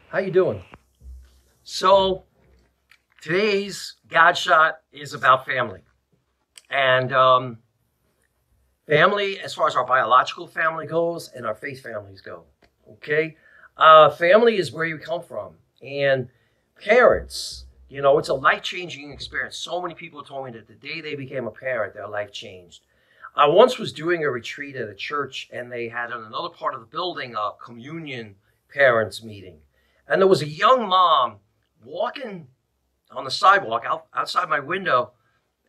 How you doing? So today's God shot is about family, and family as far as our biological family goes, and our faith families go. Okay, family is where you come from, and parents. It's a life-changing experience. So many people told me that the day they became a parent, their life changed. I once was doing a retreat at a church, and they had in another part of the building a communion parents meeting. And there was a young mom walking on the sidewalk outside my window,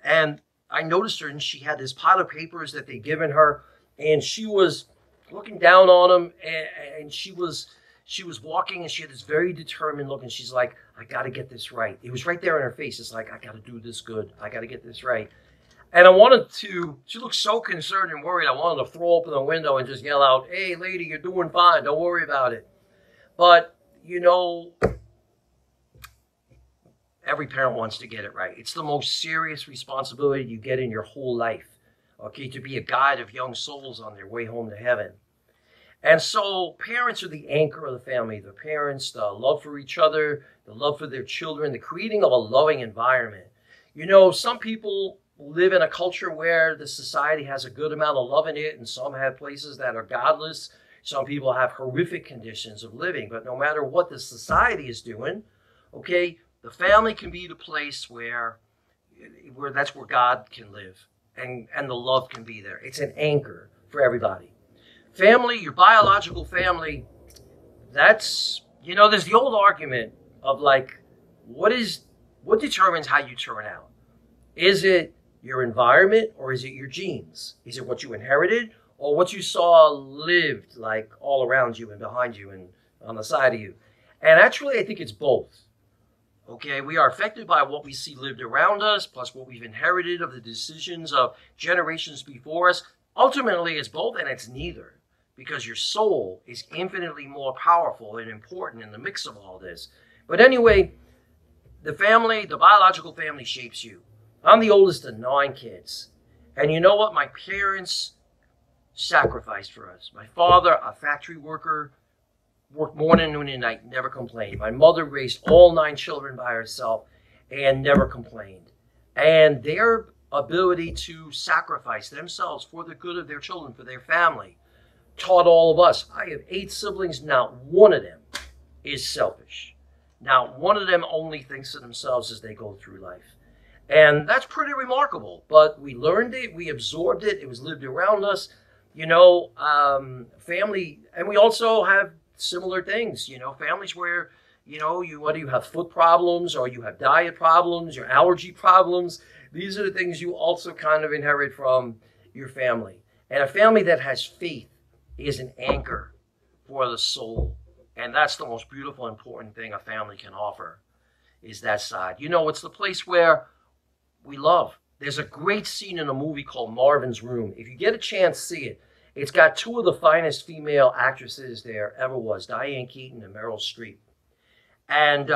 and I noticed her, and she had this pile of papers that they'd given her, and she was looking down on them, and she was walking, and she had this very determined look, and she's like, I got to get this right. It was right there in her face. It's like, I got to do this good. I got to get this right. And she looked so concerned and worried. I wanted to throw open the window and just yell out, hey, lady, you're doing fine. Don't worry about it. But, you know, every parent wants to get it right. It's the most serious responsibility you get in your whole life, okay, to be a guide of young souls on their way home to heaven. And so parents are the anchor of the family. The parents, the love for each other, the love for their children, the creating of a loving environment. Some people live in a culture where the society has a good amount of love in it, and some have places that are godless. Some people have horrific conditions of living. But no matter what the society is doing, okay, the family can be the place where that's where God can live, and the love can be there. It's an anchor for everybody. Family, your biological family, there's the old argument of like, what determines how you turn out? Is it your environment, or is it your genes? Is it what you inherited, or what you saw lived like all around you and behind you and on the side of you? And actually, I think it's both. Okay, we are affected by what we see lived around us, plus what we've inherited of the decisions of generations before us. Ultimately, it's both, and it's neither, because your soul is infinitely more powerful and important in the mix of all this. But anyway, the biological family shapes you. I'm the oldest of 9 kids. And you know what? My parents sacrificed for us. My father, a factory worker, worked morning, noon, and night, never complained. My mother raised all 9 children by herself and never complained. And their ability to sacrifice themselves for the good of their children, for their family, taught all of us. I have 8 siblings. Not one of them is selfish. Not one of them only thinks of themselves as they go through life. And that's pretty remarkable. But we learned it. We absorbed it. It was lived around us. Family. And we also have similar things. Families where, whether you have foot problems or you have diet problems, your allergy problems. These are the things you also kind of inherit from your family. And a family that has faith is an anchor for the soul. And that's the most beautiful, important thing a family can offer, is that side. It's the place where we love. There's a great scene in a movie called Marvin's Room. If you get a chance, see it. It's got 2 of the finest female actresses there ever was, Diane Keaton and Meryl Streep. And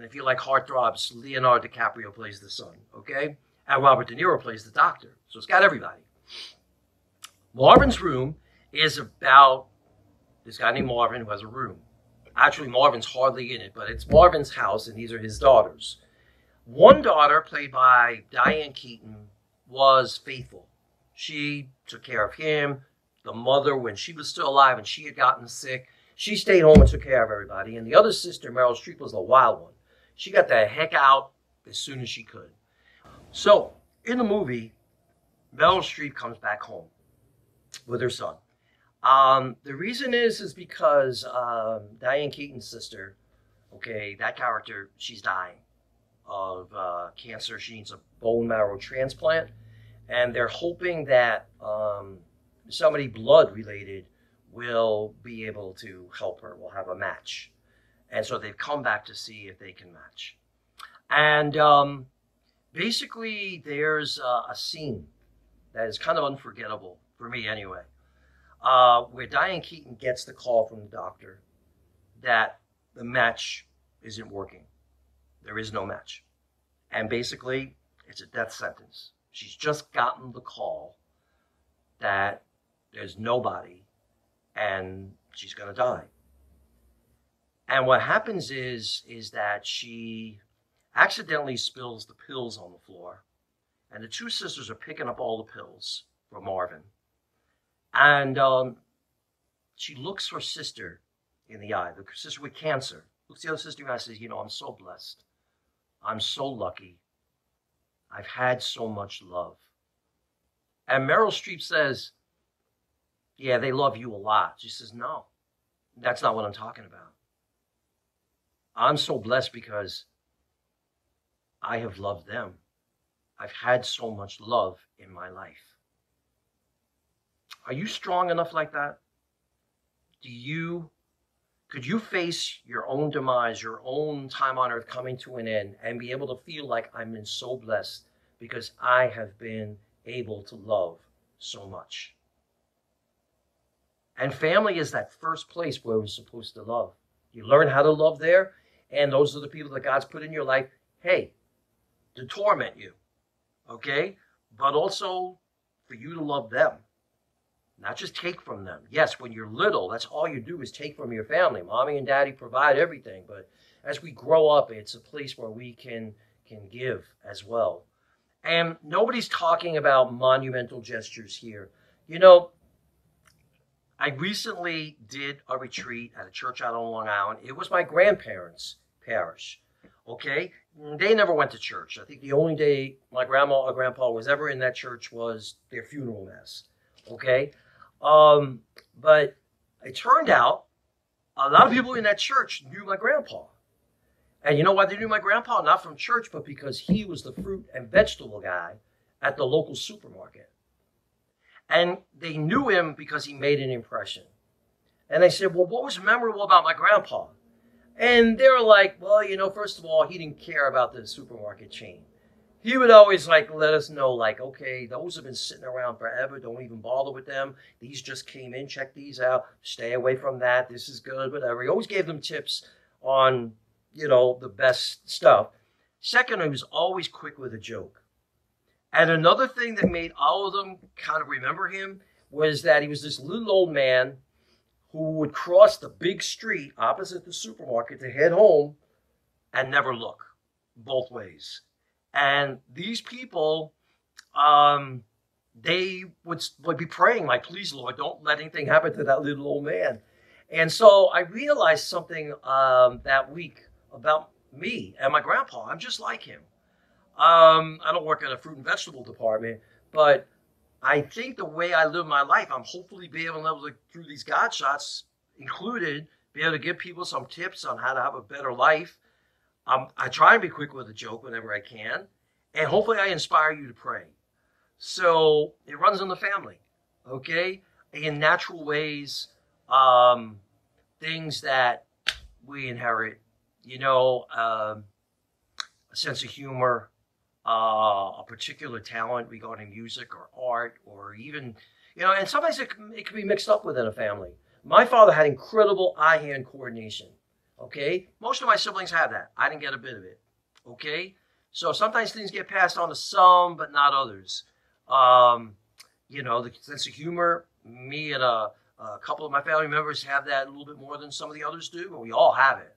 if you like heartthrobs, Leonardo DiCaprio plays the son, okay? And Robert De Niro plays the doctor. So it's got everybody. Marvin's Room is about this guy named Marvin who has a room. Actually, Marvin's hardly in it, but it's Marvin's house, and these are his daughters. One daughter, played by Diane Keaton, was faithful. She took care of him. The mother, when she was still alive and she had gotten sick, she stayed home and took care of everybody. And the other sister, Meryl Streep, was the wild one. She got the heck out as soon as she could. So, in the movie, Meryl Streep comes back home with her son. The reason is because Diane Keaton's sister, okay, that character, she's dying of cancer. She needs a bone marrow transplant. And they're hoping that somebody blood related will be able to help her, will have a match. And so they've come back to see if they can match. And basically there's a scene that is kind of unforgettable, for me anyway, where Diane Keaton gets the call from the doctor that the match isn't working. There is no match. And basically, it's a death sentence. She's just gotten the call that there's nobody and she's going to die. And what happens is that she accidentally spills the pills on the floor. And the two sisters are picking up all the pills for Marvin. And she looks her sister in the eye, the sister with cancer. Looks the other sister in the eye and says, you know, I'm so blessed. I'm so lucky. I've had so much love. And Meryl Streep says, yeah, they love you a lot. She says, no, that's not what I'm talking about. I'm so blessed because I have loved them. I've had so much love in my life. Are you strong enough like that? Could you face your own demise, your own time on earth coming to an end, and be able to feel like I've been so blessed because I have been able to love so much? And family is that first place where we're supposed to love. You learn how to love there, and those are the people that God's put in your life, hey, to torment you, okay? But also for you to love them. Not just take from them. Yes, when you're little, that's all you do is take from your family. Mommy and daddy provide everything. But as we grow up, it's a place where we can give as well. And nobody's talking about monumental gestures here. You know, I recently did a retreat at a church out on Long Island. It was my grandparents' parish. Okay? They never went to church. I think the only day my grandma or grandpa was ever in that church was their funeral mass. Okay? But it turned out a lot of people in that church knew my grandpa. And you know why they knew my grandpa? Not from church, but because he was the fruit and vegetable guy at the local supermarket. And they knew him because he made an impression. And they said, well, what was memorable about my grandpa? And they were like, well, you know, first of all, he didn't care about the supermarket chain. He would always let us know, okay, those have been sitting around forever. Don't even bother with them. These just came in. Check these out. Stay away from that. This is good, whatever. He always gave them tips on, the best stuff. Second, he was always quick with a joke. And another thing that made all of them kind of remember him was that he was this little old man who would cross the big street opposite the supermarket to head home and never look both ways. And these people, they would be praying like, please, Lord, don't let anything happen to that little old man. And so I realized something that week about me and my grandpa. I'm just like him. I don't work in a fruit and vegetable department, but I think the way I live my life, I'm hopefully be able to, through these Goodshots included, be able to give people some tips on how to have a better life. I try and be quick with a joke whenever I can, and hopefully I inspire you to pray. So it runs in the family, okay? In natural ways, things that we inherit, a sense of humor, a particular talent regarding music or art, or even, and sometimes it can be mixed up within a family. My father had incredible eye-hand coordination. Okay, most of my siblings have that. I didn't get a bit of it. Okay, so sometimes things get passed on to some, but not others. The sense of humor. Me and a couple of my family members have that a little bit more than some of the others do, but we all have it.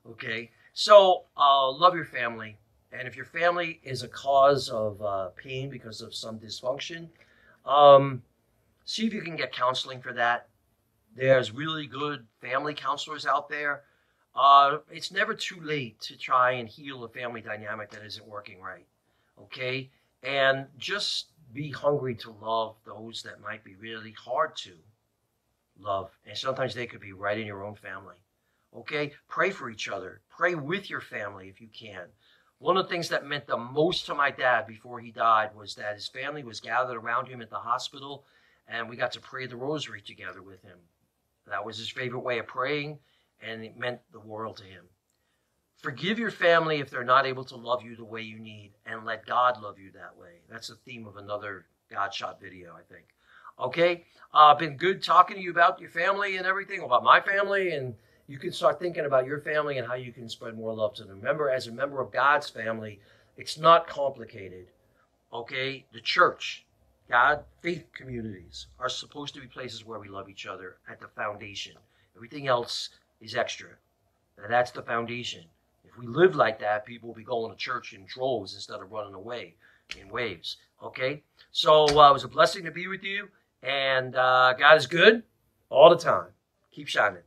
Okay, so love your family, and if your family is a cause of pain because of some dysfunction, see if you can get counseling for that. There's really good family counselors out there. It's never too late to try and heal a family dynamic that isn't working right, okay? And just be hungry to love those that might be really hard to love. And sometimes they could be right in your own family, okay? Pray for each other. Pray with your family if you can. One of the things that meant the most to my dad before he died was that his family was gathered around him at the hospital, and we got to pray the rosary together with him. That was his favorite way of praying, and it meant the world to him. Forgive your family if they're not able to love you the way you need, and let God love you that way. That's the theme of another Godshot video, I think. Okay? Been good talking to you about your family and everything, about my family, and you can start thinking about your family and how you can spread more love to them. Remember, as a member of God's family, it's not complicated. Okay? The church, God, faith communities are supposed to be places where we love each other at the foundation. Everything else is extra. That's the foundation. If we live like that, people will be going to church in droves instead of running away in waves. Okay? So it was a blessing to be with you. And God is good all the time. Keep shining.